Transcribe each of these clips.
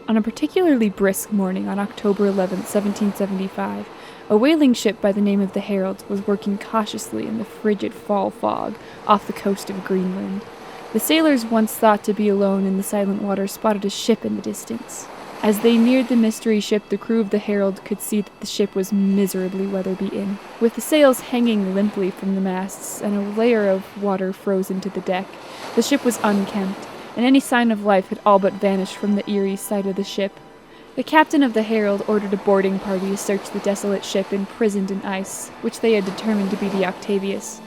On a particularly brisk morning on October 11, 1775, a whaling ship by the name of the Herald was working cautiously in the frigid fall fog off the coast of Greenland. The sailors, once thought to be alone in the silent water, spotted a ship in the distance. As they neared the mystery ship, the crew of the Herald could see that the ship was miserably weather-beaten. With the sails hanging limply from the masts and a layer of water frozen to the deck, the ship was unkempt, and any sign of life had all but vanished from the eerie sight of the ship. The captain of the Herald ordered a boarding party to search the desolate ship imprisoned in ice, which they had determined to be the Octavius.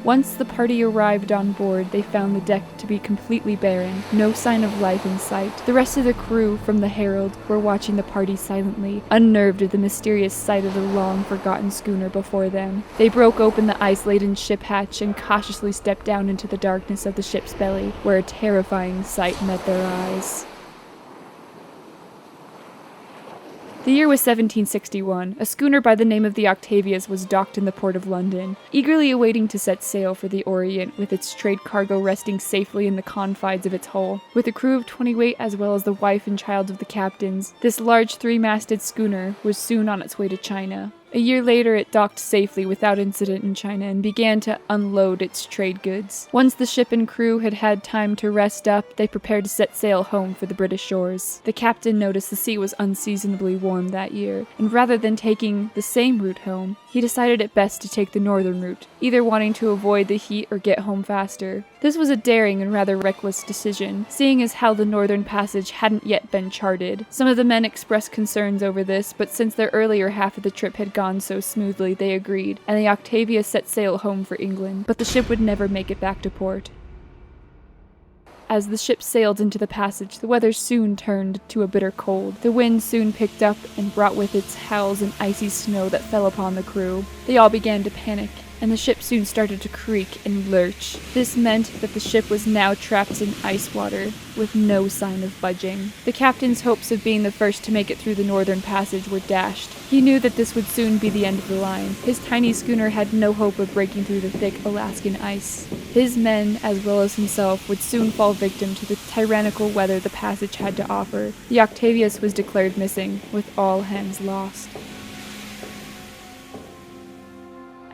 Once the party arrived on board, they found the deck to be completely barren, no sign of life in sight. The rest of the crew from the Herald were watching the party silently, unnerved at the mysterious sight of the long-forgotten schooner before them. They broke open the ice-laden ship hatch and cautiously stepped down into the darkness of the ship's belly, where a terrifying sight met their eyes. The year was 1761. A schooner by the name of the Octavius was docked in the port of London, eagerly awaiting to set sail for the Orient, with its trade cargo resting safely in the confines of its hull. With a crew of 20 as well as the wife and child of the captains, this large three-masted schooner was soon on its way to China. A year later, it docked safely without incident in China and began to unload its trade goods. Once the ship and crew had had time to rest up, they prepared to set sail home for the British shores. The captain noticed the sea was unseasonably warm that year, and rather than taking the same route home, he decided it best to take the northern route, either wanting to avoid the heat or get home faster. This was a daring and rather reckless decision, seeing as how the northern passage hadn't yet been charted. Some of the men expressed concerns over this, but since their earlier half of the trip had gone so smoothly, they agreed, and the Octavia set sail home for England, but the ship would never make it back to port. As the ship sailed into the passage, the weather soon turned to a bitter cold. The wind soon picked up and brought with its howls and icy snow that fell upon the crew. They all began to panic, and the ship soon started to creak and lurch. This meant that the ship was now trapped in ice water, with no sign of budging. The captain's hopes of being the first to make it through the northern passage were dashed. He knew that this would soon be the end of the line. His tiny schooner had no hope of breaking through the thick Alaskan ice. His men, as well as himself, would soon fall victim to the tyrannical weather the passage had to offer. The Octavius was declared missing, with all hands lost.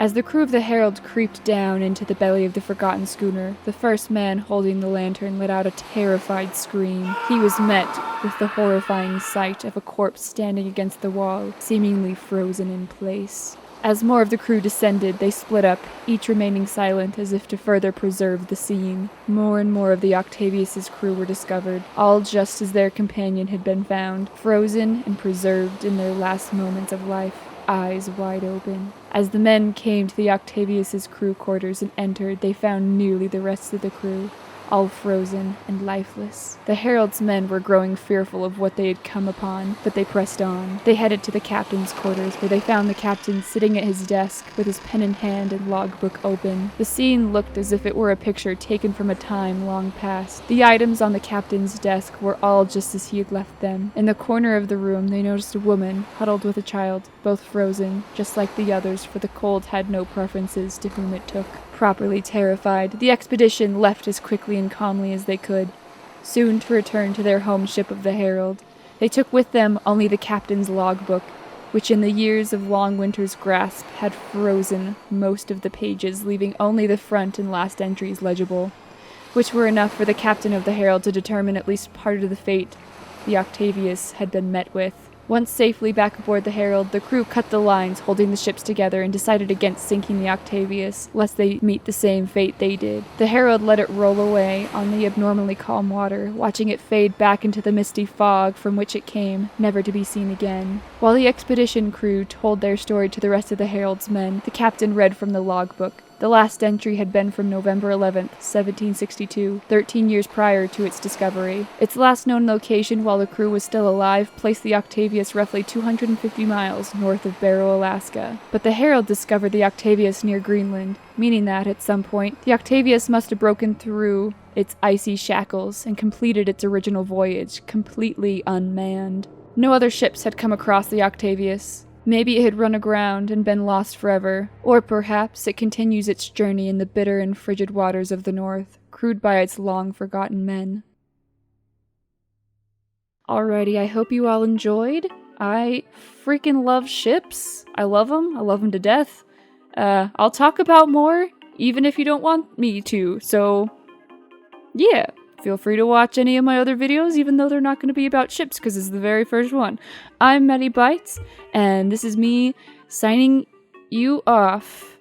As the crew of the Herald creeped down into the belly of the forgotten schooner, the first man holding the lantern let out a terrified scream. He was met with the horrifying sight of a corpse standing against the wall, seemingly frozen in place. As more of the crew descended, they split up, each remaining silent as if to further preserve the scene. More and more of the Octavius's crew were discovered, all just as their companion had been found, frozen and preserved in their last moments of life, eyes wide open. As the men came to the Octavius's crew quarters and entered, they found nearly the rest of the crew, all frozen and lifeless. The Herald's men were growing fearful of what they had come upon, but they pressed on. They headed to the captain's quarters, where they found the captain sitting at his desk with his pen in hand and logbook open. The scene looked as if it were a picture taken from a time long past. The items on the captain's desk were all just as he had left them. In the corner of the room, they noticed a woman, huddled with a child, both frozen, just like the others, for the cold had no preferences to whom it took. Properly terrified, the expedition left as quickly and calmly as they could, soon to return to their home ship of the Herald. They took with them only the captain's logbook, which in the years of long winter's grasp had frozen most of the pages, leaving only the front and last entries legible, which were enough for the captain of the Herald to determine at least part of the fate the Octavius had been met with. Once safely back aboard the Herald, the crew cut the lines holding the ships together and decided against sinking the Octavius, lest they meet the same fate they did. The Herald let it roll away on the abnormally calm water, watching it fade back into the misty fog from which it came, never to be seen again. While the expedition crew told their story to the rest of the Herald's men, the captain read from the logbook. The last entry had been from November 11th, 1762, 13 years prior to its discovery. Its last known location while the crew was still alive placed the Octavius roughly 250 miles north of Barrow, Alaska. But the Herald discovered the Octavius near Greenland, meaning that, at some point, the Octavius must have broken through its icy shackles and completed its original voyage, completely unmanned. No other ships had come across the Octavius. Maybe it had run aground and been lost forever, or perhaps it continues its journey in the bitter and frigid waters of the north, crewed by its long-forgotten men. Alrighty, I hope you all enjoyed. I freaking love ships. I love them. I love them to death. I'll talk about more, even if you don't want me to. So, yeah. Feel free to watch any of my other videos, even though they're not going to be about ships, because this is the very first one. I'm Maddie Bites, and this is me signing you off.